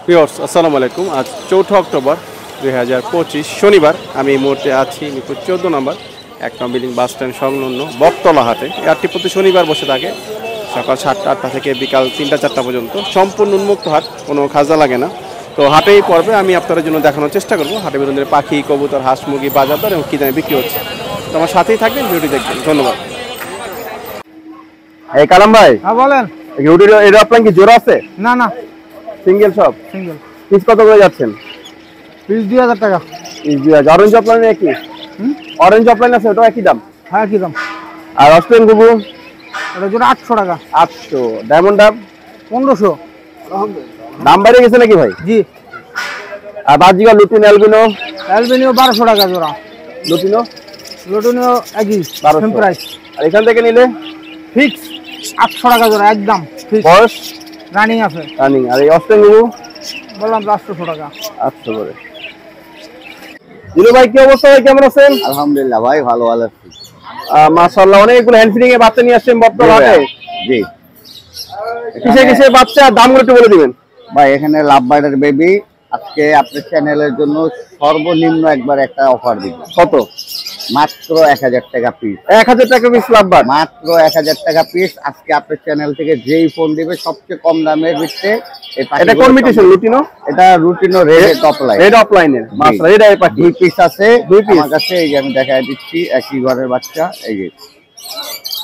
Viewers আসসালামু আলাইকুম। আজ 4 অক্টোবর 2025 শনিবার। আমি এই মুহূর্তে আছি মিরপুর 14 নম্বর 1 নম্বর বিল্ডিং বাস স্ট্যান্ড সংলগ্ন বকতলা হাটে। এই হাটটি প্রতি শনিবার বসে থাকে সকাল 7টা থেকে বিকাল 3টা-4টা পর্যন্ত। সম্পূর্ণ উন্মুক্ত হাট, কোনো খাজা লাগে না। তো হাটে এই পর্বে আমি আপনাদের জন্য দেখানোর চেষ্টা করবো হাটে বিভিন্ন পাখি, কবুতর, হাঁস, মুরগি, বাজার দর এবং কী জানি বিক্রি হচ্ছে। তো আমার সাথেই থাকবেন, ভিডিওটি দেখবেন। ধন্যবাদ। এই কালাম ভাই, হ্যাঁ বলেন। এটা আপনার কি জোড়া আছে? না না, সিঙ্গেল সব। সিঙ্গেল। পিস কত করে যাচ্ছেন? পিস 2000 টাকা। পিস 2000। অরেঞ্জ অফলাইন একই? অরেঞ্জ অফলাইন আছে, ওটাও একই দাম? হ্যাঁ একই দাম। আর অস্ট্রেলিয়ান গুগু? ওটা জোড়া 800 টাকা। 800। ডায়মন্ড ডাব 1500। দাম বেড়ে গেছে নাকি ভাই? জি। আর বাজিকা লুটিন অ্যালবিনো? অ্যালবিনিও 1200 টাকা জোড়া। লুটিনো? লুটিনিও একই সেম প্রাইস। আর এখান থেকে নিলে ফিক্স 800 টাকা জোড়া একদম ফিক্স। বয়স রানিং আছে। রানিং। আর এই অস্ট্রেলিয়ান গুগু? বললাম 800 টাকা। 800 করে। দিলু ভাই কি অবস্থা ভাই, কেমন আছেন? আলহামদুলিল্লাহ ভাই, ভালো আছি। মাশাআল্লাহ, অনেকগুলো হ্যান্ড ফিডিং এ বাচ্চা নিয়ে আসছেন বর্তমানে হাটে। জি। কিসে কিসে বাচ্চা, দামগুলো একটু বলে দিবেন ভাই। এখানে লাভ বার্ডের বেবি আজকে আপনার চ্যানেলের জন্য সর্বনিম্ন একবার একটা অফার দিব। কত? মাত্র 1000 টাকা পিস। 1000 টাকা পিস লাভ বার্ড? মাত্র 1000 টাকা পিস। আজকে আপনার চ্যানেল থেকে যেই ফোন দিবে সবচেয়ে কম দামের ভিতরে। এটা কম্পিটিশন লুটিনো? এটা লুটিনো রেড অফলাইন। রেড অফলাইনের মাশাআল্লাহ। এটা এই পাখি 2 পিস আছে। 2 পিস আমার কাছে। এই যে আমি দেখাই দিচ্ছি, একই ঘরের বাচ্চা। এই যে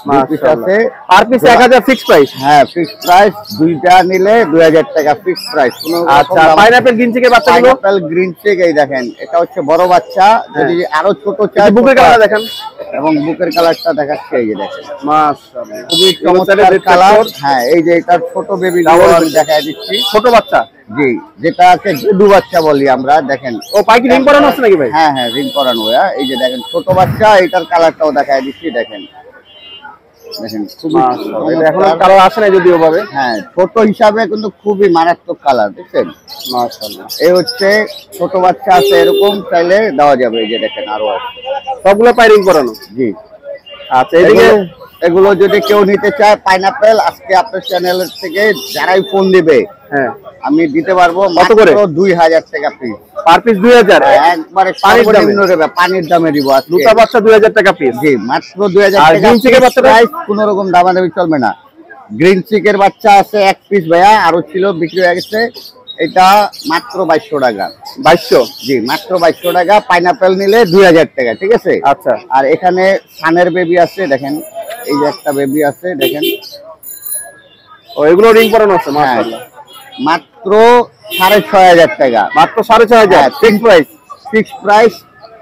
মাশাআল্লাহ। আর পিস 1000 ফিক্স প্রাইস? হ্যাঁ ফিক্স প্রাইস। দুইটা নিলে 2000 টাকা ফিক্স প্রাইস। আচ্ছা, পাইনাপল গ্রিন চিকের বাচ্চাগুলো? পাইনাপল গ্রিন চিক এই দেখেন, এটা হচ্ছে বড় বাচ্চা। যদি আরো ছোট চাই, বুকের কালার দেখেন এবং বুকের কালারটা দেখাচ্ছে। এই যে দেখেন মাশাআল্লাহ, খুবই চমৎকার কালার। হ্যাঁ এই যে এটা ছোট বেবি আমি দেখাই দিচ্ছি। ছোট বাচ্চা? জি, যেটা আছে গেডু বাচ্চা বলি আমরা। দেখেন ও পাখি রিং করানো আছে নাকি ভাই? হ্যাঁ হ্যাঁ রিং করানো। এই যে দেখেন ছোট বাচ্চা, এটার কালারটাও দেখাই দিচ্ছি। দেখেন দেখেন খুবই এখন কালার আসে না যদিও ভাবে। হ্যাঁ ছোট হিসাবে কিন্তু খুবই মারাত্মক কালার। দেখছেন মাশাআল্লাহ। এই হচ্ছে ছোট বাচ্চা আছে, এরকম চাইলে দেওয়া যাবে। এই যে দেখেন আরো আছে, সবগুলো পাইরিং করানো? জি। আচ্ছা, এদিকে এগুলো যদি কেউ নিতে চায় পাইনাপেল, আজকে আপনার চ্যানেলের থেকে যারাই ফোন দিবে, হ্যাঁ আমি দিতে পারবো কত করে? 2000 টাকা পিস। Per piece 2000? একবারে সর্বনিম্ন দেবে, পানির দামে দিব। দুটো বাচ্চা 2000 টাকা পিস? জি মাত্র 2000 আর টাকা। গ্রিন চিকের বাচ্চা প্রাইস কোনো রকম দামাদামি চলবে না। গ্রিন চিকের বাচ্চা আছে 1 পিস ভাইয়া, আরো ছিল বিক্রি হয়ে গেছে। এটা মাত্র 2200 টাকা। 2200? জি মাত্র 2200 টাকা। পাইনাপেল নিলে 2000 টাকা। ঠিক আছে। আচ্ছা। আর এখানে সানের বেবি আছে, দেখেন এই যে একটা বেবি আছে দেখেন। ও এগুলো রিং করানো আছে? মাশাআল্লাহ। মাত্র 6500 টাকা। মাত্র 6500 fix price? Fix price.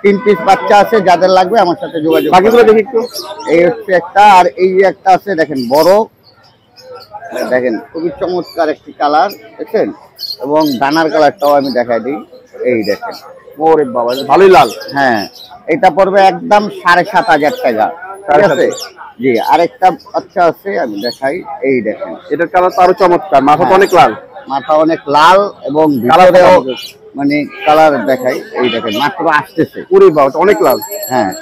3 piece বাচ্চা আছে, যাদের লাগবে আমার সাথে যোগাযোগ। বাকিগুলো দেখি একটু। এই হচ্ছে একটা, আর এই যে একটা আছে দেখেন বড়। দেখেন খুবই চমৎকার একটি কালার, দেখেন। এবং ডানার কালারটাও আমি দেখাই দিই। এই দেখেন, ওরে বাবা ভালোই লাল। হ্যাঁ এটা পড়বে একদম 7500 টাকা। ঠিক আছে। জি আরেকটা বাচ্চা আছে আমি দেখাই। এই দেখেন এটার কালার তো আরো চমৎকার, মাথাটা অনেক লাল। মাথা অনেক লাল এবং ভিতরেও মানে কালার দেখাই। এই দেখেন মাত্র আসতেছে। ওরে বাবা অনেক লাল। হ্যাঁ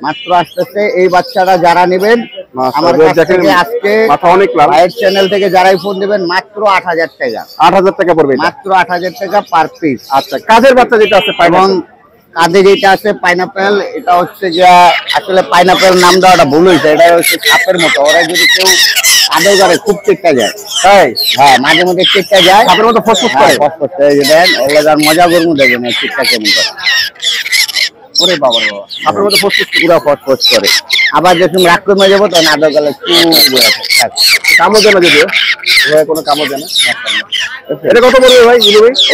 মাত্র আসতেছে। এই বাচ্চাটা যারা নেবেন আমার কাছ থেকে আজকে মাথা অনেক লাল, ভাইয়ের চ্যানেল থেকে যারাই ফোন দিবেন মাত্র 8000 টাকা। 8000 টাকা পড়বে? মাত্র 8000 টাকা পার পিস। আচ্ছা, কাজের বাচ্চা যেটা আছে এবং কাঁধে যেটা আছে পাইনাপেল, এটা হচ্ছে যে আসলে পাইনাপেল নাম দেওয়াটা ভুল হয়েছে। এটা হচ্ছে সাপের মতো, ওরা যদি কেউ কাঁধে করে খুব চেষ্টা যায়। তাই হ্যাঁ মাঝে মধ্যে চেষ্টা যায়, সাপের মতো ফসফস করে। ফসফস এই যে দেন ওলাদার মজা করবো, দেখবেন চেষ্টা কেমন করে। ওরে বাবা বাবা, সাপের মতো ফসফস পুরো ফসফস করে। আবার যখন রাগ কমে যাবো তখন আদর গেলে কামড় দেয় না, যদিও কোনো কামড় দেয় না। এটা কত পড়বে ভাই?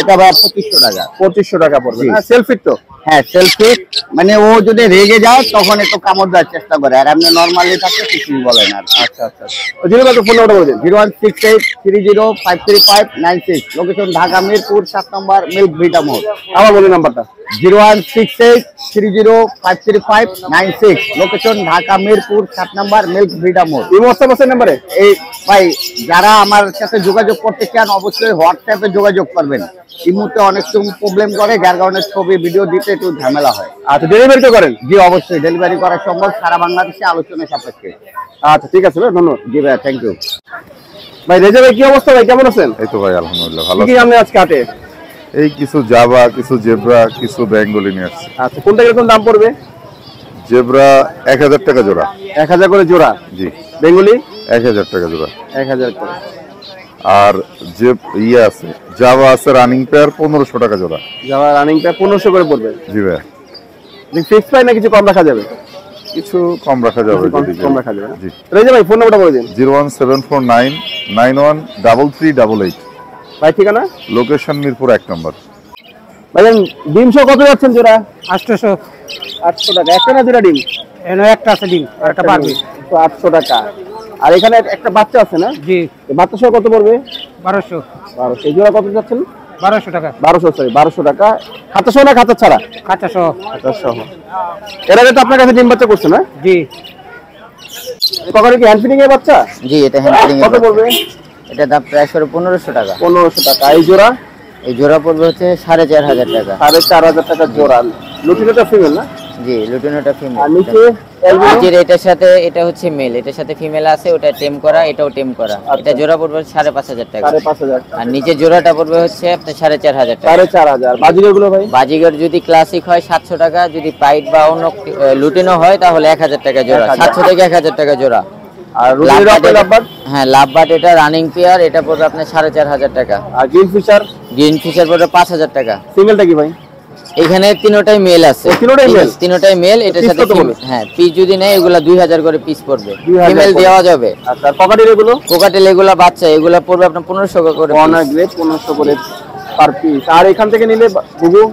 এটা ভাই 2500 টাকা। 2500 টাকা পড়বে। সেলফি তো? হ্যাঁ সেলফি। মানে ও যদি রেগে যায় তখন একটু কামড় দেওয়ার চেষ্টা করে, আর এমনি নর্মালি থাকে কিছুই বলে না। আচ্ছা আচ্ছা। জিরো কত ফোন নাম্বার বলছেন? 01683053596। লোকেশন ঢাকা মিরপুর 7 নম্বর মিল্ক ভিটা মোড়। আবার বলি নাম্বারটা। 01683053596। লোকেশন ঢাকা মিরপুর 7 নম্বর মিল্ক ভিটা মোড়। এই হোয়াটসঅ্যাপ নাম্বারে এই ভাই যারা আমার সাথে যোগাযোগ করতে চান অবশ্যই হোয়াটসঅ্যাপে যোগাযোগ করবেন। এই মুহূর্তে অনেক প্রবলেম করে, যার কারণে ছবি ভিডিও দিতে একটু ঝামেলা হয়। আচ্ছা, ডেলিভারি তো করেন? জি অবশ্যই ডেলিভারি করা সম্ভব সারা বাংলাদেশে, আলোচনা সাপেক্ষে। আচ্ছা ঠিক আছে ভাই, ধন্যবাদ। জি ভাই, থ্যাংক ইউ। ভাই রেজা ভাই কি অবস্থা ভাই, কেমন আছেন? এই তো ভাই আলহামদুলিল্লাহ ভালো। কি আপনি আজকে হাটে? এই কিছু জাভা, কিছু জেব্রা, কিছু বেঙ্গলি নিয়ে আসছে। আচ্ছা, কোনটা কিরকম দাম পড়বে? জেব্রা 1000 টাকা জোড়া। 1000 করে জোড়া? জি। বেঙ্গলি 1000 টাকা জোড়া। 1000 করে। আর যে আছে জাভা আছে রানিং পেয়ার 1500 টাকা জোড়া। জাভা রানিং পেয়ার 1500 করে পড়বে? জি ভাই। ফিক্স প্রাইস না কিছু কম রাখা যাবে? কিছু কম রাখা যাবে। কম রাখা যাবে। জি। রেজা ভাই ফোন নাম্বারটা বলে দিন। 01749913388। ভাই ঠিকানা? লোকেশন মিরপুর 1 নম্বর। ভাইজান ডিম সহ কত যাচ্ছেন জোড়া? 800। 800 টাকা। একটা না দুটা ডিম? এনে একটা আছে ডিম, একটা পারবে। তো 800 টাকা। আর এখানে একটা বাচ্চা আছে না? জি। বাচ্চা সহ কত পড়বে? 1200। 1200। এই জোড়া কত যাচ্ছেন? 1200 টাকা। 1200 টাকা। খাতা সহ না খাতা ছাড়া? কাঁচা সহ। খাতা সহ। এর আগে তো আপনার কাছে ডিম বাচ্চা করছে না? জি। কখনো কি হ্যান্ড ফিডিং এর বাচ্চা? জি, এটা হ্যান্ড ফিডিং এর। কত পড়বে? এটা দাম প্রায় 1500 টাকা। 1500 টাকা। এই জোড়া? এই জোড়া পড়বে হচ্ছে 4500 টাকা। 4500 টাকা জোড়া। লুটিনোটা ফিমেল না? জি, লুটিনোটা ফিমেল। আর নিচে নিচের এটার সাথে এটা হচ্ছে মেল, এটার সাথে ফিমেল আছে, ওটা টেম করা, এটাও টেম করা। এটা জোড়া পড়বে 5500 টাকা। 5500। আর নিচের জোড়াটা পড়বে হচ্ছে আপনার 4500 টাকা। 4500। বাজিগার গুলো ভাই? বাজিগার যদি ক্লাসিক হয় 700 টাকা, যদি পাইট বা অন্য লুটিনো হয় তাহলে 1000 টাকা জোড়া। 700 থেকে 1000 টাকা জোড়া। আর লাভবার্ড? হ্যাঁ, লাভবার্ড এটা রানিং পেয়ার, এটা পড়বে আপনার 4500 টাকা। আর গ্রিন ফিশার? গ্রিন ফিশার পড়বে 5000 টাকা। সিঙ্গেলটা কি ভাই? এখানে তিনটাই মেল আছে। তিনটাই মেল। এটার সাথে হ্যাঁ, পিস যদি নেয় এগুলা 2000 করে পিস পড়বে। ফিমেল দেওয়া যাবে। আচ্ছা, ককাটেল এগুলো? কোকাটেল এগুলা বাচ্চা, এগুলা পড়বে আপনার 1500 করে। অনার গ্রেড 1500 করে পার পিস। আর এখান থেকে নিলে ঘুঘু?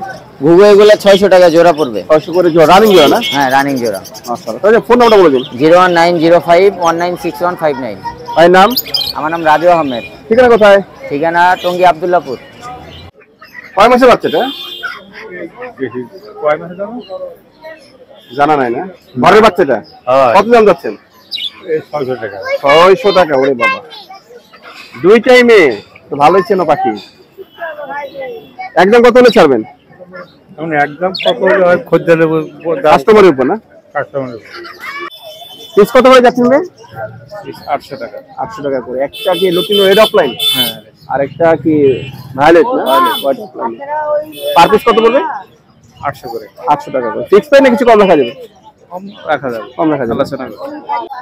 ঘুঘু এগুলা 600 টাকা জোড়া পড়বে। 600 করে জোড়া। রানিং জোড়া না? হ্যাঁ, রানিং জোড়া। মাশাআল্লাহ। তাহলে ফোন নাম্বারটা বলে দিন। 01905196159। ভাই নাম? আমার নাম রাজু আহমেদ। ঠিকানা কোথায়? ঠিকানা টঙ্গী আব্দুল্লাহপুর। কয় মাসের বাচ্চাটা? জানা নাই না? ঘরের বাচ্চাটা কত দাম যাচ্ছেন? 600 টাকা। 600 টাকা। ওরে বাবা, দুইটাই মেয়ে তো, ভালোই চেনো পাখি। একদম কত হলে ছাড়বেন? একদম কত খদ্দের কাস্টমারের উপর না? কাস্টমার পিস কত করে যাচ্ছেন রে? 800 টাকা। 800 টাকা করে। একটা কি লুটিনো রেড অফলাইন? হ্যাঁ। আর একটা কি ভায়োলেট না? পার পিস কত পড়বে? 800 করে। 800 টাকা করে। ফিক্স প্রাইস না কিছু কম রাখা যাবে? কম রাখা যাবে। কম রাখা যাবে।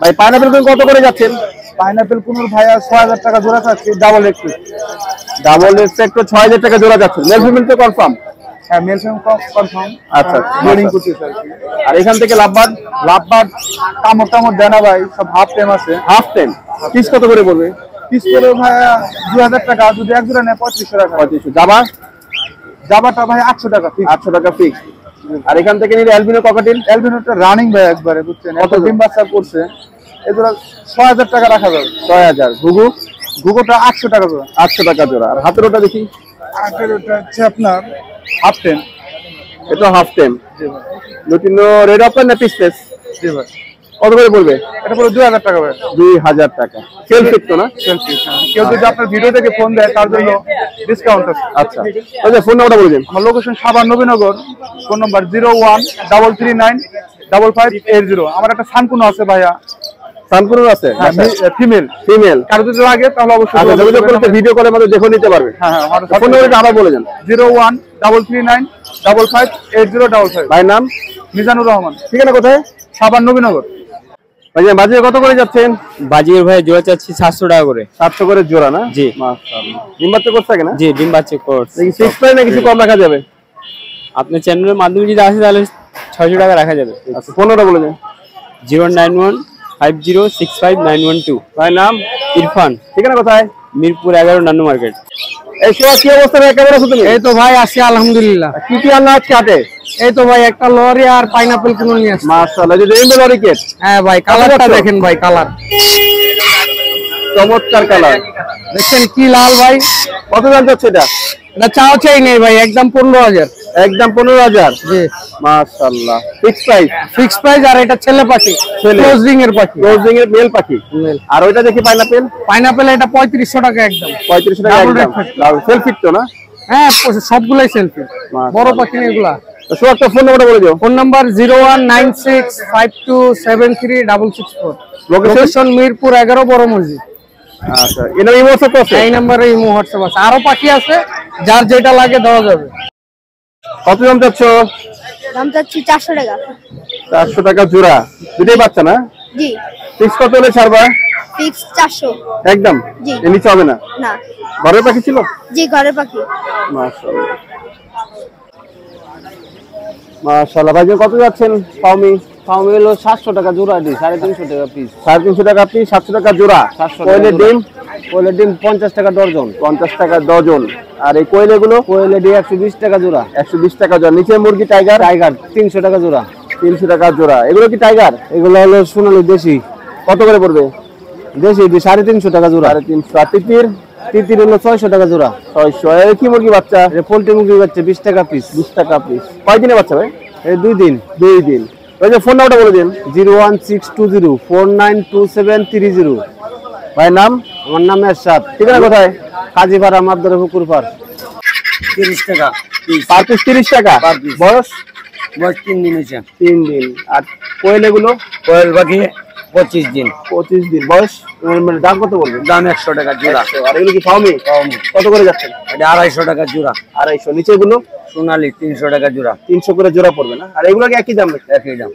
ভাই পাইনাপেল কত করে যাচ্ছেন? পাইনাপেল কুনুর ভাইয়া 6000 টাকা জোড়া চাচ্ছি। Double x. ডাবল এক্স একটু 6000 টাকা জোড়া যাচ্ছে। মেল ফিমেল তো কনফার্ম? হ্যাঁ, মেল ফিমেল কনফার্ম। আচ্ছা, বোর্ডিং করতেছে আর কি। আর এখান থেকে লাভবার্ড? লাভবার্ড কামড় দেনা ভাই, সব হাফ টেম আছে। Half ten. পিস কত করে পড়বে? পিস করে ভাইয়া 2000 টাকা, যদি এক জোড়া নেয় 2500 টাকা। 3500। জাবা? জাবাটা ভাই 800 টাকা ফিক্স। 800 টাকা ফিক্স। আর এখান থেকে নিলে অ্যালবিনো ককাটেল? অ্যালবিনোটা রানিং ভাই একবারে, বুঝছেন? কত ডিম বাচ্চা করছে, এগুলো 6000 টাকা রাখা যাবে। 6000। ঘুঘু? ঘুঘুটা 800 টাকা জোড়া। 800 টাকা জোড়া। আর হাতের ওটা দেখি? আগের ওটা হচ্ছে আপনার হাফ টেম। এটা হাফ টেম। লুটিনো রেড অফলাইন না পিসলেস? জি ভাই। কত করে পড়বে? এটা পুরো 2000 টাকা ভাই। 2000 টাকা। সেল ফিট তো না? কেউ যদি আপনার ভিডিও থেকে ফোন দেয় তার জন্য ডিসকাউন্ট আছে। আচ্ছা, আচ্ছা, ফোন নাম্বারটা বলে দিন। আমার location Savar Nabinagar. Phone number 013395580। আমার একটা সানকুনো আছে ভাইয়া। সানকুনো আছে? ফিমেল। ফিমেল। কারো যদি লাগে তাহলে অবশ্যই আচ্ছা, যোগাযোগ করতে ভিডিও কলের মধ্যে দেখে নিতে পারবে। হ্যাঁ হ্যাঁ, আমার ফোন নাম্বারটা আবার বলে দেন। 01339558055। ভাইয়ের নাম? মিজানুর রহমান। ঠিকানা কোথায়? সাভার নবীনগর। ভাইয়া বাজিয়ে কত করে যাচ্ছেন? বাজির ভাই জোড়া চাচ্ছি 700 টাকা করে। 700 করে জোড়া না? জি। মাশাআল্লাহ। ডিম বাচ্চা করছে না? জি, ডিম বাচ্চা কোর্স। দেখি ফিক্স প্রাইস না কিছু কম রাখা যাবে? আপনার চ্যানেলের মাধ্যমে যদি আসে তাহলে 600 টাকা রাখা যাবে। আচ্ছা, ফোন নাম্বারটা বলে দেন। 09150659112। ভাই নাম? ইরফান। ঠিকানা কোথায়? মিরপুর 11 নান্নু মার্কেট। এই সময় কি অবস্থা ভাই, কেমন আছো তুমি? এই তো ভাই আছি আলহামদুলিল্লাহ। কি কি আনলা আজকে হাটে? এই তো ভাই একটা লরি আর পাইনাপেল কিনে নিয়ে আসছি। মাশাআল্লাহ, যে রেইনবো লরি কেট। হ্যাঁ ভাই, কালারটা দেখেন ভাই, কালার চমৎকার কালার। দেখছেন কি লাল ভাই। কত দাম যাচ্ছে এটা? এটা চাও চাই নেই ভাই, একদম 15000। একদম 15000? জি। মাশাআল্লাহ, ফিক্স প্রাইস? Fix price. আর এটা ছেলে পাখি, ক্লোজিং এর পাখি। ক্লোজিং এর মেল পাখি। আর ওইটা দেখি পাইনাপেল? পাইনাপেল এটা 3500 টাকা একদম। 3500 টাকা একদম। সেল ফিট তো না? হ্যাঁ, সবগুলাই সেলফি, বড় পাখি এগুলা। তো সব একটা ফোন নাম্বারটা বলে দিও। Phone number 01965273664। লোকেশন মিরপুর 11 বড় মসজিদ। আচ্ছা, এই নাম্বার WhatsApp আছে? এই নাম্বারে ইমো হোয়াটসঅ্যাপ আছে। আরো পাখি আছে, যার যেটা লাগে দেওয়া যাবে। কত দাম চাচ্ছ? দাম চাচ্ছি 400 টাকা। 400 টাকা জোড়া, দুটোই বাচ্চা না? জি। ফিক্স কত হলে ছাড়বা? ফিক্স 400। একদম? জি। এর নিচে হবে না? না। ঘরের পাখি ছিল? জি, ঘরের পাখি। মাশাআল্লাহ মাশাআল্লাহ। ভাই কত যাচ্ছেন ফাউমি? ফাউমি হলো 700 টাকা জোড়া দিই, 350 টাকা পিস। 350 টাকা পিস, 700 টাকা জোড়া। কোয়েলের ডিম? কোয়েলের ডিম 50 টাকা ডজন। 50 টাকা ডজন। আর এই কোয়েলেগুলো? কোয়েলের ডিম 120 টাকা জোড়া। 120 টাকা জোড়া। নিচে মুরগি টাইগার? টাইগার 300 টাকা জোড়া। 300 টাকা জোড়া। এগুলো কি টাইগার? এগুলো হলো সোনালী দেশি। কত করে পড়বে? দেশি 350 টাকা জোড়া। 350। আর তিতির? তিতির হলো 600 টাকা জোড়া। 600। এই কি মুরগি বাচ্চা? এটা পোল্ট্রি মুরগি বাচ্চা 20 টাকা পিস। 20 টাকা পিস। কয়দিনে বাচ্চা ভাই? এই 2 দিন। 2 দিন। ওই যে ফোন নাম্বারটা বলে দিন। 01620492730। ভাই নাম? আমার নাম এরশাদ। ঠিকানা কোথায়? কাজীপাড়া মাদ্দারে পুকুর পার। 30 টাকা পার পিস 30 টাকা। বয়স? বয়স 3 দিন হয়েছে। 3 দিন। আর কোয়েল এগুলো? কোয়েল পাখি 25 দিন। 25 দিন। বয়স মানে দাম কত বলবেন? দাম 100 টাকা জোড়া। 100। আর এগুলো কি ফাউমি? কত করে যাচ্ছেন? এটা 250 টাকা জোড়া। 250। নিচে এগুলো? সোনালী 300 টাকা জোড়া। 300 করে জোড়া পড়বে না? আর এগুলো কি একই দাম নাকি? একই দাম।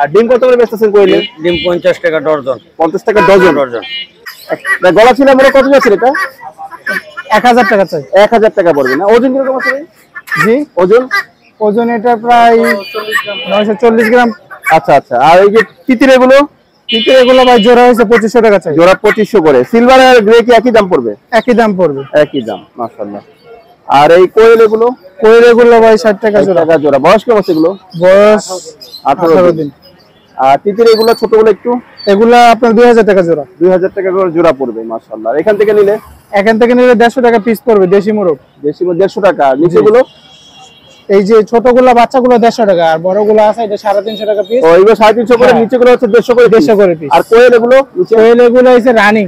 আর ডিম কত করে বেচতেছেন কোয়েলে? ডিম 50 টাকা ডজন। 50 টাকা ডজন। ডজন। গলা ছিল মনে কত যাচ্ছে এটা? 1000 টাকা চাই। 1000 টাকা পড়বে না? ওজন কিরকম আছে? জি, ওজন? ওজন এটা প্রায় 940 গ্রাম। আচ্ছা আচ্ছা। আর এই যে তিতির এগুলো? তিতির এগুলো ভাই জোড়া হয়েছে 2500 টাকা চাই। জোড়া 2500 করে। সিলভার আর গ্রে কি একই দাম পড়বে? একই দাম পড়বে। একই দাম। মাশাআল্লাহ। আর এই কোয়েল এগুলো? কোয়েল এগুলো ভাই 60 টাকা 60 জোড়া। টাকা জোড়া। বয়স কেমন আছে এগুলো? বয়স 18 দিন। আর তিতির এগুলো ছোটগুলো একটু? এগুলা আপনার 2000 টাকা জোড়া। 2000 টাকা করে জোড়া পড়বে। মাশাআল্লাহ। আর এখান থেকে নিলে? এখান থেকে নিলে 150 টাকা পিস পড়বে দেশি মোরগ। দেশি 150 টাকা। নিচেগুলো? এই যে ছোটগুলা বাচ্চাগুলো 150 টাকা, আর বড়গুলো আছে এটা 350 টাকা পিস। ও এগুলো 350 করে। নিচেগুলো হচ্ছে 150 করে। 150 করে পিস। আর কোয়েল এগুলো? কোয়েল এগুলো হইছে রানিং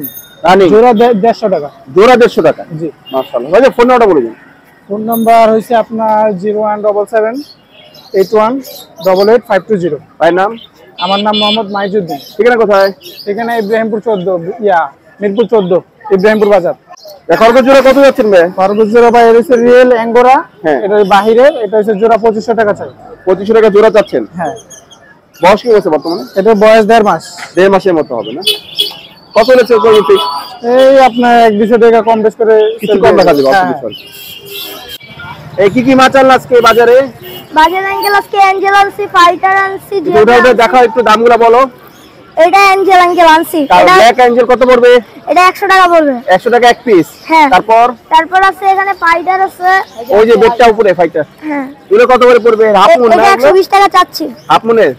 জোড়া 150 টাকা। জোড়া 150 টাকা। জি। মাশাআল্লাহ। ভাই ফোন নাম্বারটা বলে দিন। ফোন নাম্বার হইছে আপনার 01778188520। ভাই নাম? আমার নাম মোহাম্মদ মাইজুদ্দিন। ঠিকানা কোথায়? এখানে ইব্রাহিমপুর 14 মিরপুর 14 ইব্রাহিমপুর বাজার। খরগোশ জোড়া কত যাচ্ছেন ভাই? খরগোশ জোড়া ভাই এটা হচ্ছে রিয়েল অ্যাঙ্গোরা। হ্যাঁ। এটা বাহিরে, এটা হচ্ছে জোড়া 2500 টাকা চাই। 2500 টাকা জোড়া চাচ্ছেন? হ্যাঁ। বয়স কি হচ্ছে বর্তমানে? এটা বয়স 1.5 মাস। 1.5 মাসের মতো হবে না? কত হচ্ছে কোয়ালিটি? এই আপনার 100-200 টাকা কম বেশ করে কিছু কম রাখা যাবে। হ্যাঁ। এই কি মাছ আনল আজকে বাজারে? বাজার অ্যাঙ্গেল আজকে অ্যাঞ্জেল আনছি, ফাইটার আনছি, ওটা দেখাও একটু, দামগুলো বলো। এটা অ্যাঞ্জেল আনছি। এটা ব্ল্যাক অ্যাঞ্জেল কত পড়বে? এটা 100 টাকা পড়বে। 100 টাকা এক পিস। হ্যাঁ। তারপর আছে এখানে ফাইটার আছে। ওই যে বেডটা উপরে ফাইটার। হ্যাঁ। এগুলো কত করে পড়বে? হাফ মুন না? এটা 120 টাকা চাচ্ছি। হাফ মুনের?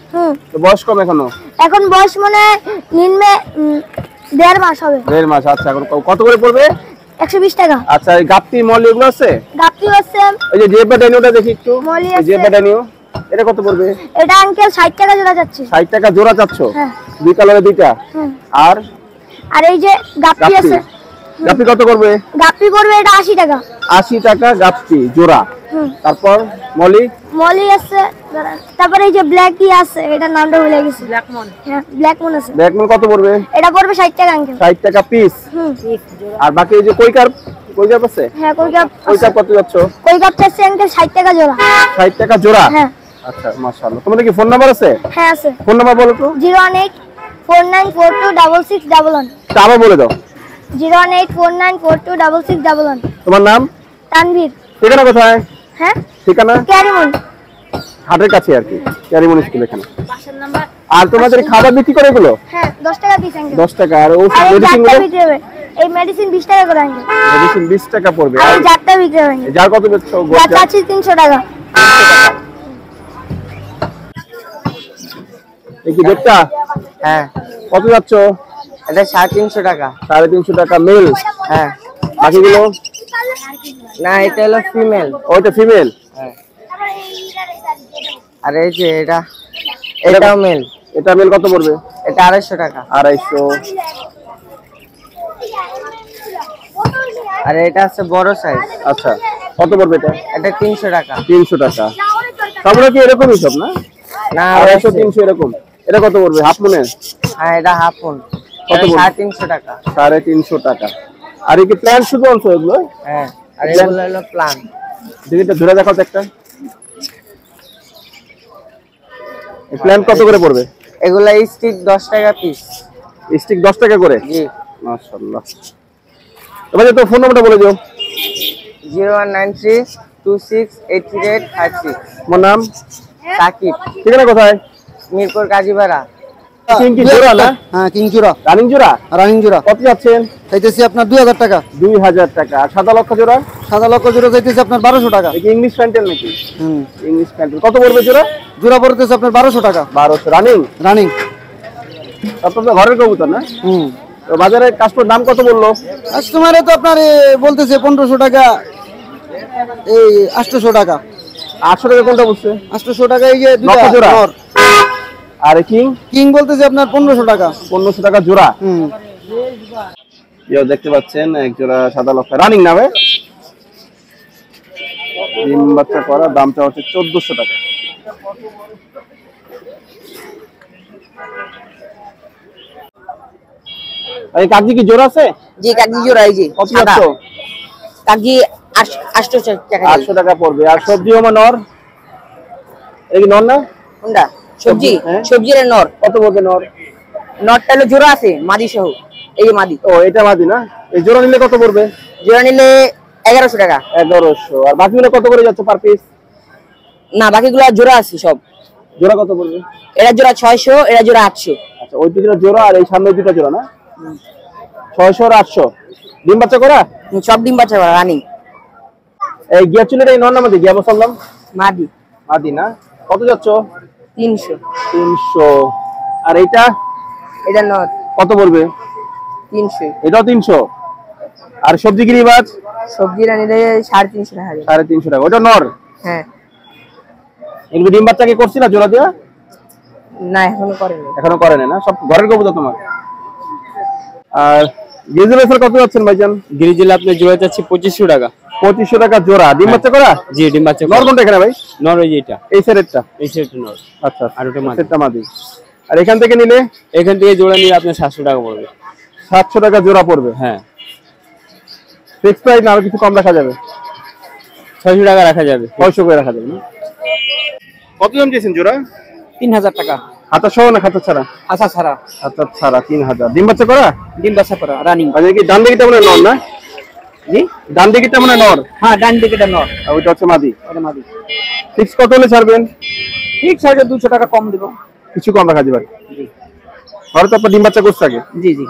তো বয়স কম এখনো? এখন বয়স মনে নিম্নে 1.5 মাস হবে। 1.5 মাস। আচ্ছা, এখন কত করে পড়বে? 120 টাকা। আচ্ছা, এই গাপ্পি মলি এগুলো আছে? গাপ্পি আছে। ওই যে জেব্বা ড্যানিওটা দেখি একটু। মলি এই আছে। জেব্বা ড্যানিও এটা কত পড়বে? এটা আঙ্কেল 60 টাকা জোড়া যাচ্ছে। 60 টাকা জোড়া চাচ্ছ? হ্যাঁ। দুই কালারে দুইটা। আর এই যে গাপ্পি আছে। গাপ্পি কত করবে? গাপ্পি পড়বে এটা 80 টাকা। 80 টাকা গাপ্পি জোড়া। তারপর মলি আছে। তারপরে এই যে ব্ল্যাক কি আছে, এটা নামটা ভুলে গেছি। ব্ল্যাক মন। হ্যাঁ, ব্ল্যাক মন আছে। ব্ল্যাক মন কত পড়বে? এটা পড়বে 60 টাকা আঙ্কেল। 60 টাকা পিস। আর বাকি এই যে কই কাপ আছে? হ্যাঁ, কই কাপ কত যাচ্ছ? কই কাপ চাচ্ছে আঙ্কেল 60 টাকা জোড়া। 60 টাকা জোড়া? হ্যাঁ। আচ্ছা, মাশাআল্লাহ। তোমাদের কি ফোন নাম্বার আছে? হ্যাঁ আছে। ফোন নাম্বার বলো তো। 01849426611। আবার বলে দাও। 01849426611। তোমার নাম? তানভীর। ঠিকানা কোথায়? হ্যাঁ, ঠিকানা ক্যারিমন। হাটের কাছে আর কি, ক্যারিমন স্কুল এখানে। আর তোমাদের খাবার বিক্রি করে এগুলো? হ্যাঁ, 10 টাকা পিস আঙ্কেল। 10 টাকা। আর ওষুধ আর এই মেডিসিন জারটা গুলো? বিক্রি হবে। এই মেডিসিন 20 টাকা করে আঙ্কেল। মেডিসিন 20 টাকা পড়বে। আর আর এই জারটা বিক্রি হবে আঙ্কেল। যার কত বেচছো? যা চাচ্ছি 300 টাকা। এই কি বেচটা? হ্যাঁ। কত যাচ্ছ? এটা 350 টাকা। 350 টাকা মেল। হ্যাঁ। বাকিগুলো? না, এটা হলো ফিমেল। ওইটা ফিমেল। হ্যাঁ। আর এই যে এটাও মেল। এটা মেল কত পড়বে? এটা 250 টাকা। 250। আর এটা আছে বড় সাইজ। আচ্ছা, কত পড়বে এটা? এটা 300 টাকা। 300 টাকা। সবগুলো কি এরকমই সব না? না, 250 300 এরকম। এটা কত পড়বে? হাফ মুনের? হ্যাঁ, এটা হাফ ফুল। কত এটা বলবো? 350 টাকা। 350 টাকা। আর এই কি প্ল্যান শুধু আনছো এগুলো? হ্যাঁ, আর এগুলো হলো প্লান। দিদিটা ধরে দেখাও তো একটা। এই প্ল্যান কত করে পড়বে? এগুলা স্টিক 10 টাকা পিস। স্টিক 10 টাকা করে? জি। মাশাআল্লাহ। এবারে তো ফোন নাম্বারটা বলে দিও। 019326835856। তোমার নাম? সাকিব। ঠিকানা কোথায়? মিরপুর কাজীপাড়া। কিং কি জোড়া না? হ্যাঁ, কিং জোড়া, রানিং জোড়া? রানিং জোড়া কত যাচ্ছেন? চাইতেছি আপনার 2000 টাকা। 2000 টাকা। আর সাদা লক্ষ জোড়া? সাদা লক্ষ জোড়া চাইতেছি আপনার 1200 টাকা। এই ইংলিশ প্যান্টেল নাকি? হুম, ইংলিশ প্যান্টেল কত পড়বে জোড়া? জোড়া পড়তেছে আপনার 1200 টাকা। 1200 রানিং? রানিং। তারপর তো ঘরের কবুতর না? হুম, তো বাজারে কাস্টমার দাম কত বললো? কাস্টমারে তো আপনার বলতেছে 1500 টাকা, এই 800 টাকা। 800 টাকা কোনটা বলছে? 800 টাকা এই যে লক্ষ দুটো জোড়া? নর। আর কিং? কিং বলতেছে আপনার 1500 টাকা। 1500 টাকা জোড়া। হুম, দেখতে পাচ্ছেন এক জোড়া সাদা লক্ষ রানিং না ভাই? ডিম বাচ্চা করা, দামটা হচ্ছে 1400 টাকা। এই কাগজি কি জোড়া আছে? জি, কাগজি জোড়া এই যে। কত যাচ্ছ? কাগজি 800 টাকা। 800 টাকা পড়বে। আর সবজি আমার নর? এই কি নর না? কোনটা? সবজি? হ্যাঁ। সবজির নর। কত পড়বে নর? নরটা হলো জোড়া আছে, মাদি সহ। এই যে মাদি। ও এটা মাদি না? এই জোড়া নিলে কত পড়বে? জোড়া নিলে 1100 টাকা। 1100। আর বাকিগুলো কত করে যাচ্ছে পার পিস? না, বাকিগুলো জোড়া আছে সব। জোড়া কত পড়বে? এরা জোড়া 600, এরা জোড়া 800। আচ্ছা, ওই দুটো জোড়া আর এই সামনে দুটো জোড়া না? 600 আর 800। ডিম বাচ্চা করা? সব ডিম বাচ্চা রানিং। এই গিয়া চুলের এই নর না মাদি? গিয়া বসালাম মাদি। মাদি না? কত যাচ্ছ? 300। 300। আর এইটা এটা নর। কত পড়বে? 300। এটাও 300। আর সবজি গিরিবাজ? সবজিরা নিলে 350 টাকা। 350 টাকা। ওটা নর? হ্যাঁ। এগুলো ডিম বাচ্চা কি করছি না জোড়া দিয়া? না, এখনো করেনি। এখনো করেন না? সব ঘরের কবুতর তোমার? আর গিরিজেলের কত যাচ্ছেন ভাইজান? গ্রিজেল আপনার জোড়া যাচ্ছে 2500 টাকা। 2500 টাকা জোড়া। ডিম বাচ্চা করা? জি, ডিম বাচ্চা নর কোনটা এখানে ভাই? নর ওই যে এটা, এই সেটটা? এই সেট নর। আচ্ছা, আর ওটা মাদি। সেটটা মাদি। আর এখান থেকে নিলে? এখান থেকে জোড়া নিলে আপনার 700 টাকা পড়বে। 700 টাকা জোড়া পড়বে। হ্যাঁ। ফিক্স প্রাইস না আরো কিছু কম রাখা যাবে? 600 টাকা রাখা যাবে। 600 করে রাখা যাবে না? কত দাম দিয়েছেন জোড়া? 3000 টাকা। খাতা সহ না খাতা ছাড়া? আচ্ছা ছাড়া। খাতা ছাড়া 3000। ডিম বাচ্চা করা? ডিম বাচ্চা করা রানিং। আর কি ডান দিকেটা মনে হয় নর না? জি, ডান দিকেটা মনে হয় নর? হ্যাঁ, ডান দিকেটা নর। আর ওইটা হচ্ছে মাদি। এটা মাদি। ফিক্স কত হলে ছাড়বেন? ঠিক আছে, 200 টাকা কম দেব। কিছু কম রাখা যাবে? ঘরে তো আপনার ডিম বাচ্চা করছে আগে? জি জি।